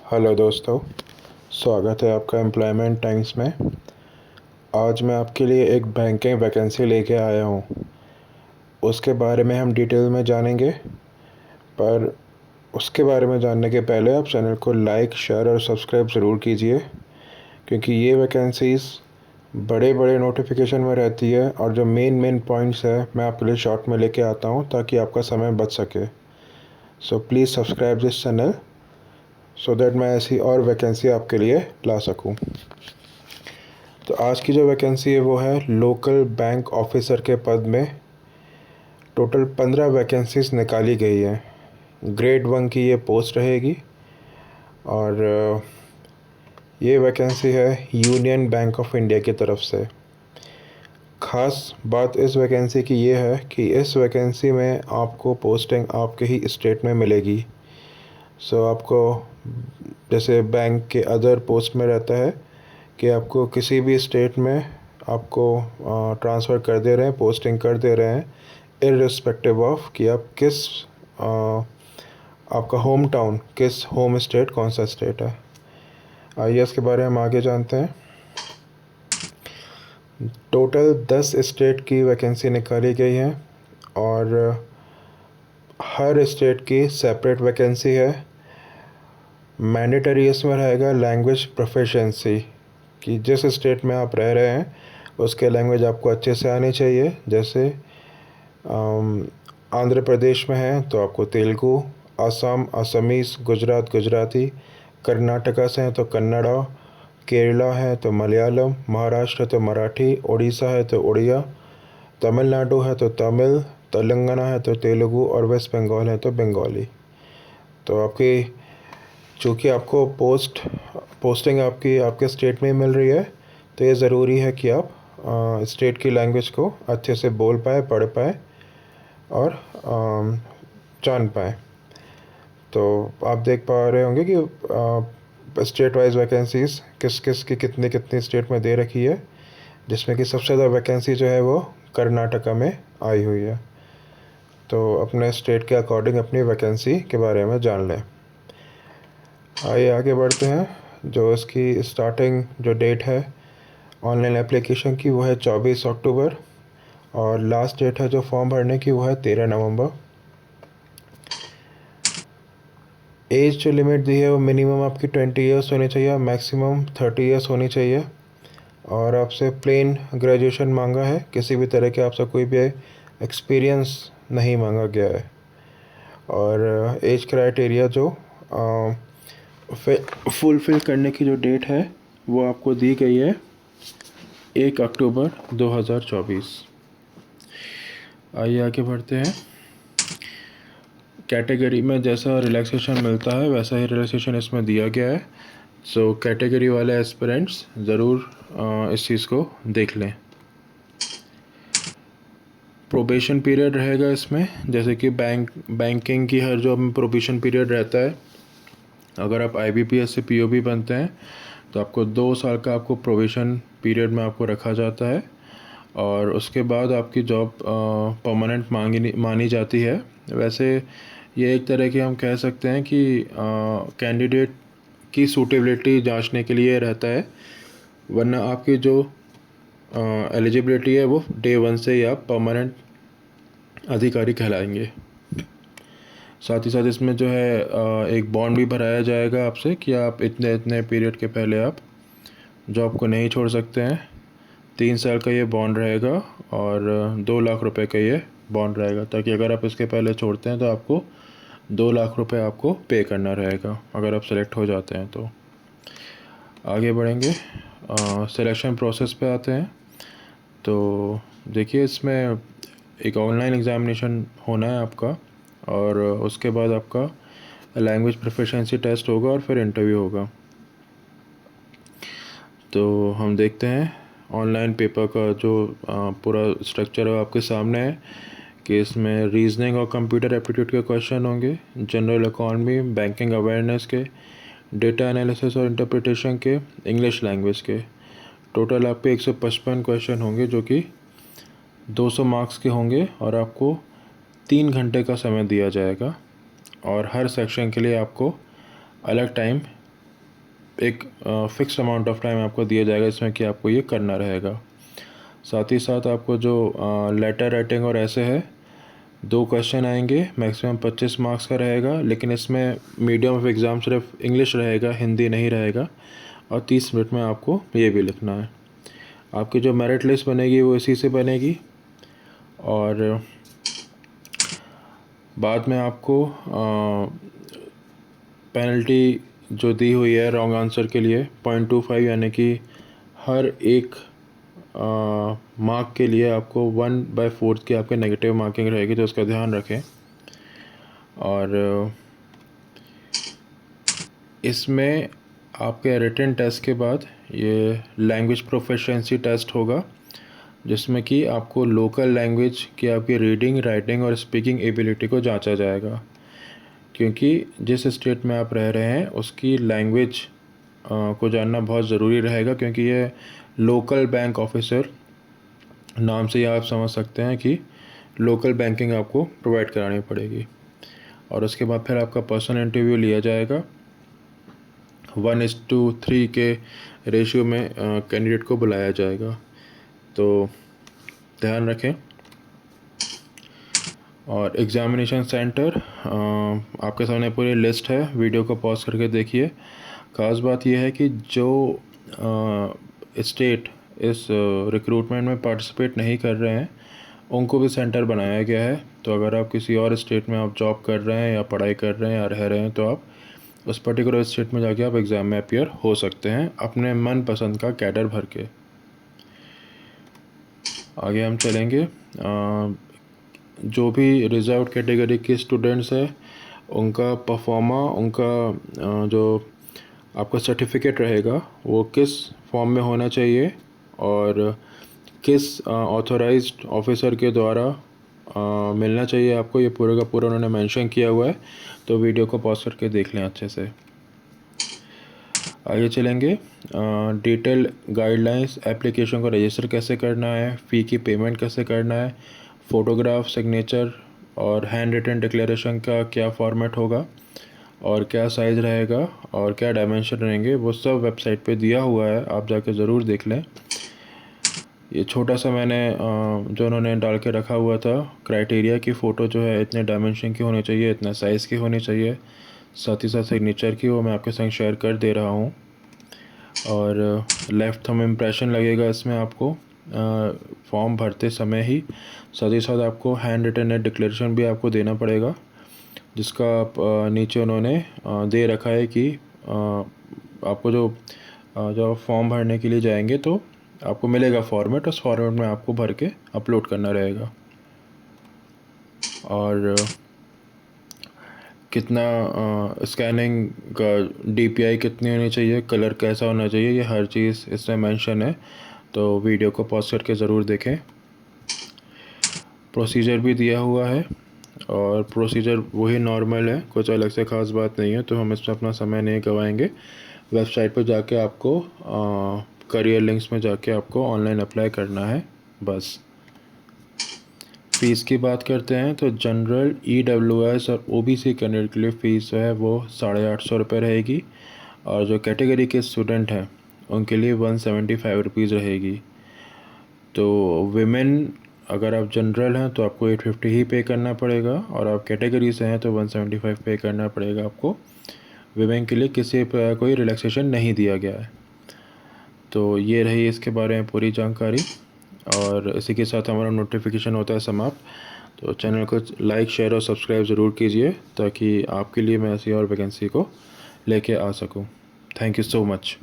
Hello दोस्तों, स्वागत है आपका एम्प्लॉयमेंट टाइम्स में। आज मैं आपके लिए एक बैंकिंग वैकेंसी लेके आया हूँ। उसके बारे में हम डिटेल में जानेंगे, पर उसके बारे में जानने के पहले आप चैनल को लाइक, शेयर और सब्सक्राइब ज़रूर कीजिए, क्योंकि ये वैकेंसीज़ बड़े बड़े नोटिफिकेशन में रहती है और जो मेन पॉइंट्स है मैं आपके लिए शॉर्ट में लेके आता हूँ ताकि आपका समय बच सके। So please subscribe this channel so that मैं ऐसी और वैकेंसी आपके लिए ला सकूँ। तो आज की जो वैकेंसी है वो है लोकल बैंक ऑफिसर के पद में। टोटल 15 वैकेंसीज निकाली गई है। ग्रेड 1 की ये पोस्ट रहेगी और ये वैकेंसी है यूनियन बैंक ऑफ इंडिया की तरफ से। ख़ास बात इस वैकेंसी की ये है कि इस वैकेंसी में आपको पोस्टिंग आपके ही स्टेट में मिलेगी। सो आपको जैसे बैंक के अदर पोस्ट में रहता है कि आपको किसी भी स्टेट में आपको ट्रांसफ़र कर दे रहे हैं, पोस्टिंग कर दे रहे हैं, इर्रिस्पेक्टिव ऑफ कि आप किस आपका होम टाउन, किस होम स्टेट, कौन सा स्टेट है। आइए इसके बारे में हम आगे जानते हैं। टोटल 10 स्टेट की वैकेंसी निकाली गई है और हर स्टेट की सेपरेट वैकेंसी है। मैंडेटरी इसमें रहेगा लैंग्वेज प्रोफिशिएंसी, कि जिस स्टेट में आप रह रहे हैं उसके लैंग्वेज आपको अच्छे से आनी चाहिए। जैसे आंध्र प्रदेश में है तो आपको तेलुगु, असम असमीज़, गुजरात गुजराती, कर्नाटका से हैं तो कन्नड़ा, केरला है तो मलयालम, महाराष्ट्र है तो मराठी, उड़ीसा है तो उड़िया, तमिलनाडु है तो तमिल, तेलंगाना है तो तेलुगु और वेस्ट बंगाल है तो बंगाली। तो आपकी चूँकि आपको पोस्टिंग आपके स्टेट में मिल रही है तो ये ज़रूरी है कि आप स्टेट की लैंग्वेज को अच्छे से बोल पाए, पढ़ पाए और जान पाए। तो आप देख पा रहे होंगे कि स्टेट वाइज वैकेंसीज़ किस किस की कितनी कितनी स्टेट में दे रखी है, जिसमें कि सबसे ज़्यादा वैकेंसी जो है वो कर्नाटका में आई हुई है। तो अपने स्टेट के अकॉर्डिंग अपनी वैकेंसी के बारे में जान लें। आइए आगे बढ़ते हैं। जो इसकी स्टार्टिंग जो डेट है ऑनलाइन एप्लीकेशन की वो है 24 अक्टूबर और लास्ट डेट है जो फॉर्म भरने की वो है 13 नवंबर। एज जो लिमिट दी है वो मिनिमम आपकी 20 ईयर्स होनी चाहिए, मैक्सिमम 30 ईयर्स होनी चाहिए। और आपसे प्लेन ग्रेजुएशन मांगा है, किसी भी तरह के आपसे कोई भी एक्सपीरियंस नहीं मांगा गया है। और एज क्राइटेरिया जो फुलफ़िल करने की जो डेट है वो आपको दी गई है 1 अक्टूबर 2024। आइए आगे बढ़ते हैं। कैटेगरी में जैसा रिलैक्सेशन मिलता है वैसा ही रिलैक्सेशन इसमें दिया गया है। सो कैटेगरी वाले एस्पिरेंट्स ज़रूर इस चीज़ को देख लें। प्रोबेशन पीरियड रहेगा इसमें, जैसे कि बैंकिंग की हर जॉब में प्रोबेशन पीरियड रहता है। अगर आप IBPS से POB बनते हैं तो आपको 2 साल का आपको प्रोबेशन पीरियड में आपको रखा जाता है और उसके बाद आपकी जॉब परमानेंट मानी जाती है। वैसे ये एक तरह की हम कह सकते हैं कि कैंडिडेट की सूटेबिलिटी जांचने के लिए रहता है, वरना आपकी जो एलिजिबिलिटी है वो डे 1 से ही आप परमानेंट अधिकारी कहलाएंगे। साथ ही साथ इसमें जो है एक बॉन्ड भी भराया जाएगा आपसे कि आप इतने इतने पीरियड के पहले आप जॉब को नहीं छोड़ सकते हैं। 3 साल का ये बॉन्ड रहेगा और 2 लाख रुपए का ये बॉन्ड रहेगा, ताकि अगर आप इसके पहले छोड़ते हैं तो आपको 2 लाख रुपए आपको पे करना रहेगा अगर आप सेलेक्ट हो जाते हैं तो। आगे बढ़ेंगे, सिलेक्शन प्रोसेस पे आते हैं। तो देखिए इसमें एक ऑनलाइन एग्ज़ामिनेशन होना है आपका और उसके बाद आपका लैंग्वेज प्रोफिशिएंसी टेस्ट होगा और फिर इंटरव्यू होगा। तो हम देखते हैं ऑनलाइन पेपर का जो पूरा स्ट्रक्चर है आपके सामने है कि इसमें रीजनिंग और कंप्यूटर एप्टीट्यूड के क्वेश्चन होंगे, जनरल इकोनॉमी, बैंकिंग अवेयरनेस के, डेटा एनालिसिस और इंटरप्रिटेशन के, इंग्लिश लैंग्वेज के। टोटल आपके 155 क्वेश्चन होंगे जो कि 200 मार्क्स के होंगे और आपको 3 घंटे का समय दिया जाएगा और हर सेक्शन के लिए आपको अलग टाइम एक फ़िक्स अमाउंट ऑफ टाइम आपको दिया जाएगा इसमें कि आपको ये करना रहेगा। साथ ही साथ आपको जो लेटर राइटिंग और ऐसे है 2 क्वेश्चन आएंगे, मैक्सिमम 25 मार्क्स का रहेगा, लेकिन इसमें मीडियम ऑफ एग्ज़ाम सिर्फ इंग्लिश रहेगा, हिंदी नहीं रहेगा। और 30 मिनट में आपको ये भी लिखना है। आपकी जो मेरिट लिस्ट बनेगी वो इसी से बनेगी। और बाद में आपको पेनल्टी जो दी हुई है रॉन्ग आंसर के लिए 0.25, यानी कि हर एक मार्क के लिए आपको 1/4 की आपके नेगेटिव मार्किंग रहेगी, तो उसका ध्यान रखें। और इसमें आपके रिटन टेस्ट के बाद ये लैंग्वेज प्रोफिशिएंसी टेस्ट होगा, जिसमें कि आपको लोकल लैंग्वेज की आपकी रीडिंग, राइटिंग और स्पीकिंग एबिलिटी को जांचा जाएगा, क्योंकि जिस स्टेट में आप रह रहे हैं उसकी लैंग्वेज को जानना बहुत ज़रूरी रहेगा, क्योंकि ये लोकल बैंक ऑफिसर नाम से ही आप समझ सकते हैं कि लोकल बैंकिंग आपको प्रोवाइड करानी पड़ेगी। और उसके बाद फिर आपका पर्सनल इंटरव्यू लिया जाएगा। 1:3 के रेशियो में कैंडिडेट को बुलाया जाएगा, तो ध्यान रखें। और एग्ज़ामिनेशन सेंटर आपके सामने पूरी लिस्ट है, वीडियो को पॉज करके देखिए। ख़ास बात यह है कि जो स्टेट इस रिक्रूटमेंट में पार्टिसिपेट नहीं कर रहे हैं उनको भी सेंटर बनाया गया है। तो अगर आप किसी और स्टेट में आप जॉब कर रहे हैं या पढ़ाई कर रहे हैं या रह रहे हैं, तो आप उस पर्टिकुलर स्टेट में जाके आप एग्ज़ाम में अपीयर हो सकते हैं अपने मनपसंद का कैडर भर के। आगे हम चलेंगे। जो भी रिजर्व कैटेगरी के स्टूडेंट्स हैं उनका परफॉर्मा, उनका जो आपका सर्टिफिकेट रहेगा वो किस फॉर्म में होना चाहिए और किस ऑथराइज्ड ऑफिसर के द्वारा मिलना चाहिए आपको, ये पूरा का पूरा उन्होंने मेंशन किया हुआ है। तो वीडियो को पॉज करके देख लें अच्छे से। आगे चलेंगे। डिटेल गाइडलाइंस, एप्लीकेशन को रजिस्टर कैसे करना है, फ़ी की पेमेंट कैसे करना है, फ़ोटोग्राफ, सिग्नेचर और हैंड रिटन डिक्लेरेशन का क्या फॉर्मेट होगा और क्या साइज़ रहेगा और क्या डायमेंशन रहेंगे, वो सब वेबसाइट पे दिया हुआ है, आप जाके ज़रूर देख लें। ये छोटा सा मैंने जो उन्होंने डाल के रखा हुआ था क्राइटेरिया की फ़ोटो जो है इतने डायमेंशन की होनी चाहिए, इतना साइज़ की होनी चाहिए, साथ ही साथ सिग्नेचर की, वो मैं आपके संग शेयर कर दे रहा हूँ। और लेफ़्ट थंब इम्प्रेशन लगेगा इसमें आपको फॉर्म भरते समय ही। साथ ही साथ आपको हैंड रिटन डिक्लेरेशन भी आपको देना पड़ेगा, जिसका आप नीचे उन्होंने दे रखा है कि आपको जो फॉर्म भरने के लिए जाएंगे तो आपको मिलेगा फॉर्मेट, उस फॉर्मेट में आपको भर के अपलोड करना रहेगा। और कितना स्कैनिंग का DPI कितनी होनी चाहिए, कलर कैसा होना चाहिए, ये हर चीज़ इसमें मेंशन है, तो वीडियो को पॉज करके ज़रूर देखें। प्रोसीजर भी दिया हुआ है और प्रोसीजर वही नॉर्मल है, कुछ अलग से ख़ास बात नहीं है, तो हम इसमें अपना समय नहीं गवाएंगे। वेबसाइट पर जाके आपको करियर लिंक्स में जाके आपको ऑनलाइन अप्लाई करना है बस। फ़ीस की बात करते हैं तो जनरल, EWS और OBC कैंडिडेट के लिए फ़ीस जो है वो 850 रुपये रहेगी, और जो कैटेगरी के स्टूडेंट हैं उनके लिए 175 रुपीज़ रहेगी। तो विमेन, अगर आप जनरल हैं तो आपको 850 ही पे करना पड़ेगा, और आप कैटेगरी से हैं तो 175 पे करना पड़ेगा आपको। विमेन के लिए किसी कोई रिलैक्सेशन नहीं दिया गया है। तो ये रही इसके बारे में पूरी जानकारी, और इसी के साथ हमारा नोटिफिकेशन होता है समाप्त। तो चैनल को लाइक, शेयर और सब्सक्राइब ज़रूर कीजिए, ताकि आपके लिए मैं ऐसी और वैकेंसी को लेके आ सकूं। Thank you so much.